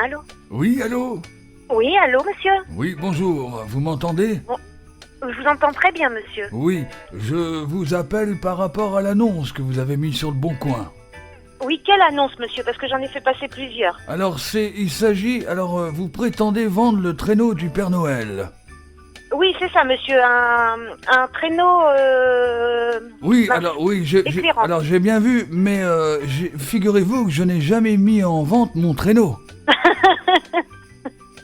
Allô? Oui, allô? Oui, allô, monsieur? Oui, bonjour, vous m'entendez? Je vous entends très bien, monsieur. Oui, je vous appelle par rapport à l'annonce que vous avez mise sur le Bon Coin. Oui, quelle annonce, monsieur? Parce que j'en ai fait passer plusieurs. Alors, vous prétendez vendre le traîneau du Père Noël. Oui, c'est ça, monsieur. Un traîneau... Oui, mince, alors, oui, éclairant. j'ai bien vu, mais figurez-vous que je n'ai jamais mis en vente mon traîneau.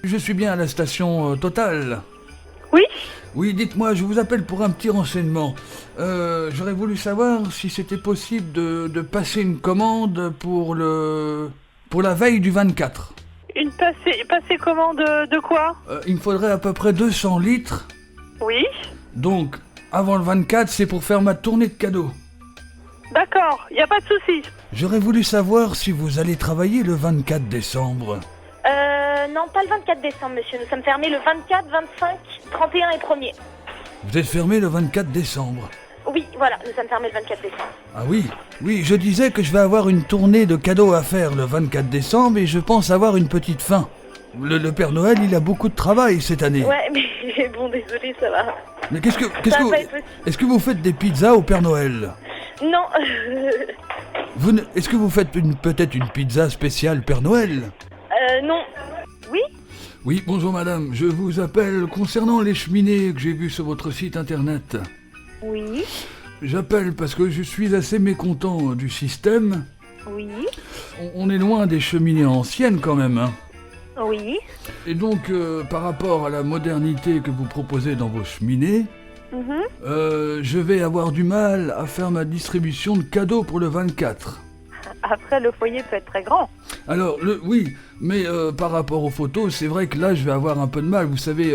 Je suis bien à la station Total. Oui? Oui, dites-moi, je vous appelle pour un petit renseignement. J'aurais voulu savoir si c'était possible de passer une commande pour la veille du 24. Passer commande de quoi? Il me faudrait à peu près 200 litres. Oui. Donc, avant le 24, c'est pour faire ma tournée de cadeaux. D'accord, y a pas de souci. J'aurais voulu savoir si vous allez travailler le 24 décembre. Non, pas le 24 décembre, monsieur. Nous sommes fermés le 24, 25, 31 et 1er. Vous êtes fermé le 24 décembre. Oui, voilà, nous sommes fermés le 24 décembre. Ah oui, je disais que je vais avoir une tournée de cadeaux à faire le 24 décembre et je pense avoir une petite faim. Le Père Noël, il a beaucoup de travail cette année. Ouais, mais bon, désolé, ça va. Mais Ça va pas être possible. est-ce que vous faites des pizzas au Père Noël? Non, Est-ce que vous faites peut-être une pizza spéciale Père Noël? non. Oui? Oui, bonjour madame, je vous appelle concernant les cheminées que j'ai vues sur votre site internet. Oui. J'appelle parce que je suis assez mécontent du système. Oui. On est loin des cheminées anciennes quand même, hein. Oui. Et donc, par rapport à la modernité que vous proposez dans vos cheminées, je vais avoir du mal à faire ma distribution de cadeaux pour le 24. Après, le foyer peut être très grand. Alors, oui, mais par rapport aux photos, c'est vrai que là, je vais avoir un peu de mal. Vous savez,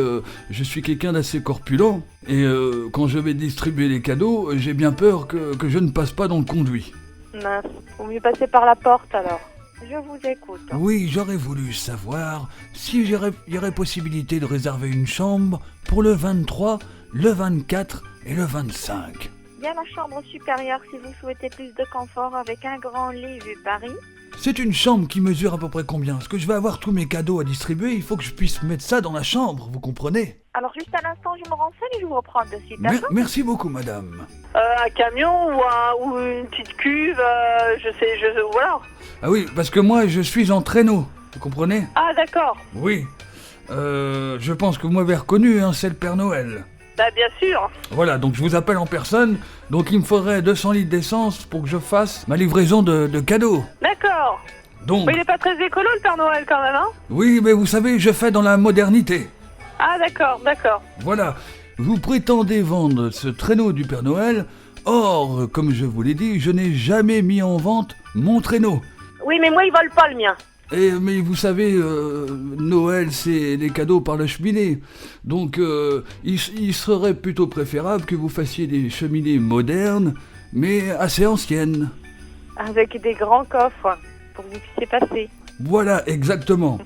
je suis quelqu'un d'assez corpulent, et quand je vais distribuer les cadeaux, j'ai bien peur que je ne passe pas dans le conduit. Mince, faut mieux passer par la porte alors. Je vous écoute. Oui, j'aurais voulu savoir si y aurait possibilité de réserver une chambre pour le 23, le 24 et le 25. Il y a la chambre supérieure si vous souhaitez plus de confort avec un grand lit vue Paris. C'est une chambre qui mesure à peu près combien? Parce que je vais avoir tous mes cadeaux à distribuer, il faut que je puisse mettre ça dans la chambre, vous comprenez? Alors juste à l'instant, je me renseigne et je vous reprends de suite, d'accord? Merci beaucoup, madame. Un camion ou une petite cuve, voilà. Ah oui, parce que moi, je suis en traîneau, vous comprenez? Ah d'accord. Oui. Je pense que vous m'avez reconnu, hein, c'est le Père Noël. Bah bien sûr. Voilà, donc je vous appelle en personne, donc il me faudrait 200 litres d'essence pour que je fasse ma livraison de cadeaux. D'accord. Donc, Mais il est pas très écolo le Père Noël quand même, hein? oui, mais vous savez, je fais dans la modernité. Ah d'accord. Voilà, vous prétendez vendre ce traîneau du Père Noël, or, comme je vous l'ai dit, je n'ai jamais mis en vente mon traîneau. Oui, mais moi, ils volent pas le mien. Mais vous savez, Noël, c'est les cadeaux par la cheminée. Donc, il serait plutôt préférable que vous fassiez des cheminées modernes, mais assez anciennes. Avec des grands coffres pour que vous puissiez passer. Voilà, exactement.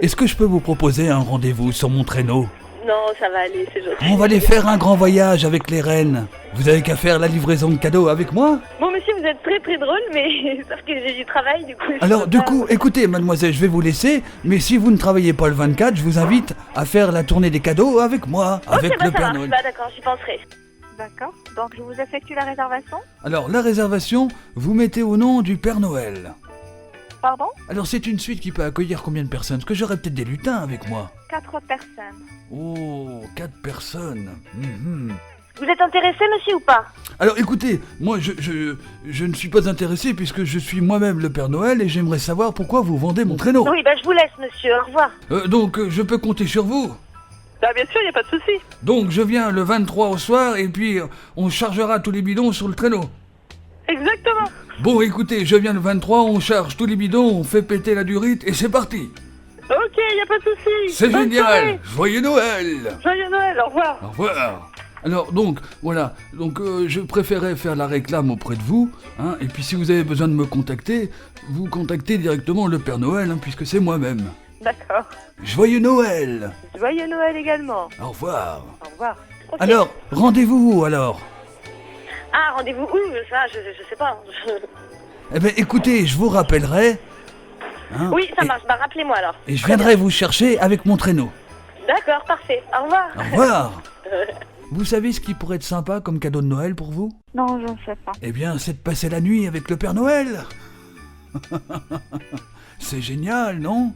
Est-ce que je peux vous proposer un rendez-vous sur mon traîneau? Non, ça va aller, c'est gentil. On va aller faire un grand voyage avec les reines. Vous avez qu'à faire la livraison de cadeaux avec moi? Bon, monsieur, vous êtes très très drôle, mais sauf que j'ai du travail, du coup... Alors, du coup, écoutez, mademoiselle, je vais vous laisser, mais si vous ne travaillez pas le 24, je vous invite à faire la tournée des cadeaux avec moi, avec Ok, bah le ça Père marche, Noël. bah d'accord, j'y penserai. D'accord. Donc je vous effectue la réservation. Alors, la réservation, vous mettez au nom du Père Noël. Pardon? Alors, c'est une suite qui peut accueillir combien de personnes? Parce que j'aurais peut-être des lutins avec moi. 4 personnes. Oh, 4 personnes. Mhm. Vous êtes intéressé, monsieur, ou pas? Alors, écoutez, moi, je ne suis pas intéressé puisque je suis moi-même le Père Noël et j'aimerais savoir pourquoi vous vendez mon traîneau. Oui, bah je vous laisse, monsieur, au revoir. Donc, je peux compter sur vous. Bah bien sûr, y a pas de souci. Donc, je viens le 23 au soir et puis on chargera tous les bidons sur le traîneau. Exactement. Bon, écoutez, je viens le 23, on charge tous les bidons, on fait péter la durite et c'est parti. Ok, y a pas de souci. C'est Bonne génial. soirée. Joyeux Noël. Joyeux Noël, au revoir. Au revoir. Alors, donc, voilà. Donc, je préférais faire la réclame auprès de vous. Hein, et puis, si vous avez besoin de me contacter, vous contactez directement le Père Noël, hein, puisque c'est moi-même. D'accord. Joyeux Noël. Joyeux Noël également. Au revoir. Au revoir. Ok. Alors, rendez-vous où, alors? Ah, rendez-vous où? Ça, je sais pas. Eh bien, écoutez, je vous rappellerai hein. Oui, ça marche. Bah, rappelez-moi alors. Et je viendrai vous chercher avec mon traîneau. D'accord, parfait. Au revoir. Au revoir. Vous savez ce qui pourrait être sympa comme cadeau de Noël pour vous? Non, je ne sais pas. Eh bien, c'est de passer la nuit avec le Père Noël. C'est génial, non?